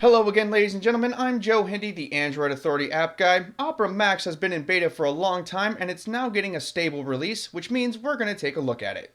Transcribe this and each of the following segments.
Hello again, ladies and gentlemen. I'm Joe Hindy, the Android Authority app guy. Opera Max has been in beta for a long time, and it's now getting a stable release, which means we're going to take a look at it.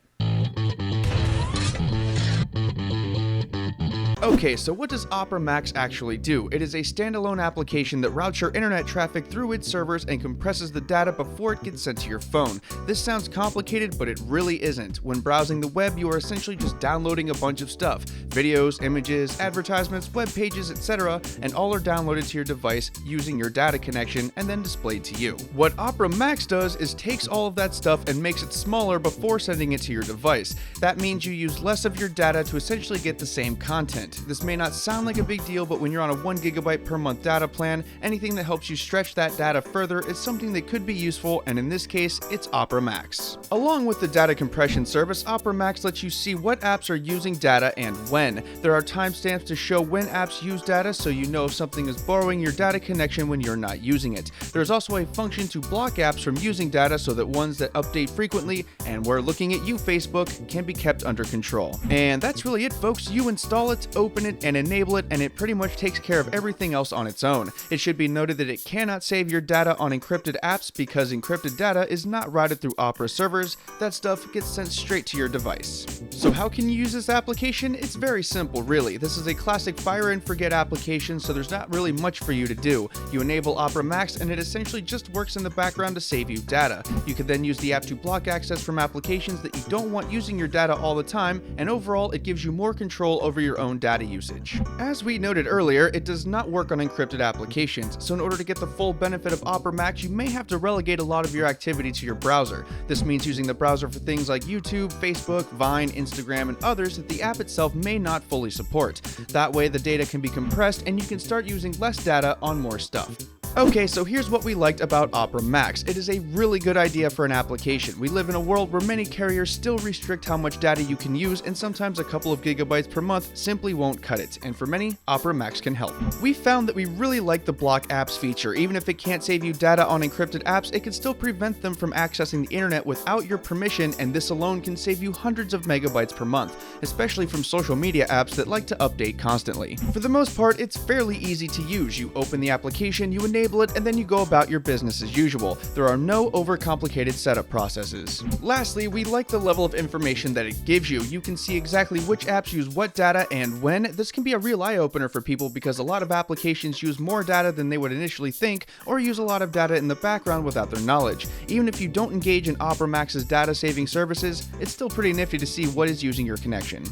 Okay, so what does Opera Max actually do? It is a standalone application that routes your internet traffic through its servers and compresses the data before it gets sent to your phone. This sounds complicated, but it really isn't. When browsing the web, you are essentially just downloading a bunch of stuff. Videos, images, advertisements, web pages, etc., and all are downloaded to your device using your data connection and then displayed to you. What Opera Max does is takes all of that stuff and makes it smaller before sending it to your device. That means you use less of your data to essentially get the same content. This may not sound like a big deal, but when you're on a 1 GB per month data plan, anything that helps you stretch that data further is something that could be useful, and in this case, it's Opera Max. Along with the data compression service, Opera Max lets you see what apps are using data and when. There are timestamps to show when apps use data, so you know if something is borrowing your data connection when you're not using it. There's also a function to block apps from using data so that ones that update frequently and were looking at you, Facebook, can be kept under control. And that's really it, folks. You install it, open it, and enable it, and it pretty much takes care of everything else on its own. It should be noted that it cannot save your data on encrypted apps because encrypted data is not routed through Opera servers. That stuff gets sent straight to your device. So how can you use this application? It's very simple, really. This is a classic fire and forget application, so there's not really much for you to do. You enable Opera Max and it essentially just works in the background to save you data. You can then use the app to block access from applications that you don't want using your data all the time, and overall it gives you more control over your own data usage. As we noted earlier, it does not work on encrypted applications, so in order to get the full benefit of Opera Max, you may have to relegate a lot of your activity to your browser. This means using the browser for things like YouTube, Facebook, Vine, Instagram, and others that the app itself may not fully support. That way, the data can be compressed and you can start using less data on more stuff. Okay, so here's what we liked about Opera Max. It is a really good idea for an application. We live in a world where many carriers still restrict how much data you can use, and sometimes a couple of gigabytes per month simply won't cut it, and for many, Opera Max can help. We found that we really like the block apps feature. Even if it can't save you data on encrypted apps, it can still prevent them from accessing the internet without your permission, and this alone can save you hundreds of megabytes per month, especially from social media apps that like to update constantly. For the most part, it's fairly easy to use. You open the application, you enable it, and then you go about your business as usual. There are no overcomplicated setup processes. Lastly, we like the level of information that it gives you. You can see exactly which apps use what data and when. This can be a real eye-opener for people because a lot of applications use more data than they would initially think, or use a lot of data in the background without their knowledge. Even if you don't engage in Opera Max's data-saving services, it's still pretty nifty to see what is using your connection.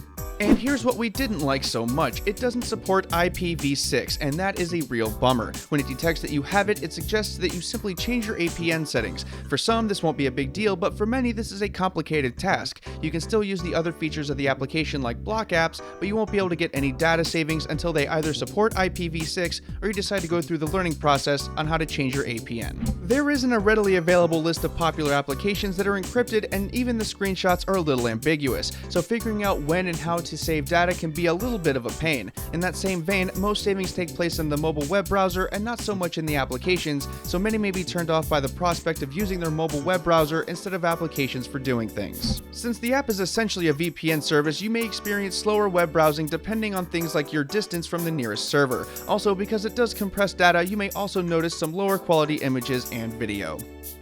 And here's what we didn't like so much. It doesn't support IPv6, and that is a real bummer. When it detects that you have it, it suggests that you simply change your APN settings. For some, this won't be a big deal, but for many, this is a complicated task. You can still use the other features of the application like block apps, but you won't be able to get any data savings until they either support IPv6 or you decide to go through the learning process on how to change your APN. There isn't a readily available list of popular applications that are encrypted, and even the screenshots are a little ambiguous, so figuring out when and how to save data can be a little bit of a pain. In that same vein, most savings take place in the mobile web browser and not so much in the applications, so many may be turned off by the prospect of using their mobile web browser instead of applications for doing things. Since the app is essentially a VPN service, you may experience slower web browsing depending on things like your distance from the nearest server. Also, because it does compress data, you may also notice some lower quality images and video.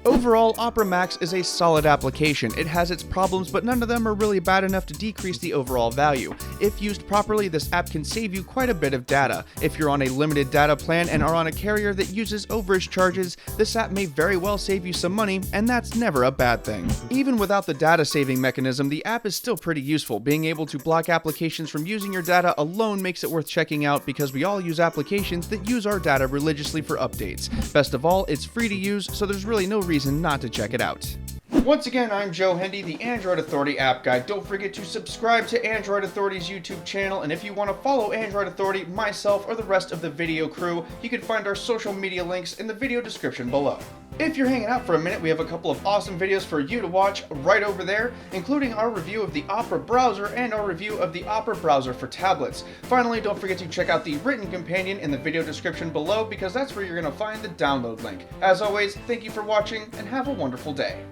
Overall, Opera Max is a solid application. It has its problems, but none of them are really bad enough to decrease the overall value. If used properly, this app can save you quite a bit of data. If you're on a limited data plan and are on a carrier that uses overage charges, this app may very well save you some money, and that's never a bad thing. Even without the data saving mechanism, the app is still pretty useful. Being able to block applications from using your data alone makes it worth checking out because we all use applications that use our data religiously for updates. Best of all, it's free to use, so there's really no reason not to check it out. Once again, I'm Joe Hindy, the Android Authority app guy. Don't forget to subscribe to Android Authority's YouTube channel, and if you want to follow Android Authority, myself, or the rest of the video crew, you can find our social media links in the video description below. If you're hanging out for a minute, we have a couple of awesome videos for you to watch right over there, including our review of the Opera browser and our review of the Opera browser for tablets. Finally, don't forget to check out the written companion in the video description below because that's where you're going to find the download link. As always, thank you for watching and have a wonderful day.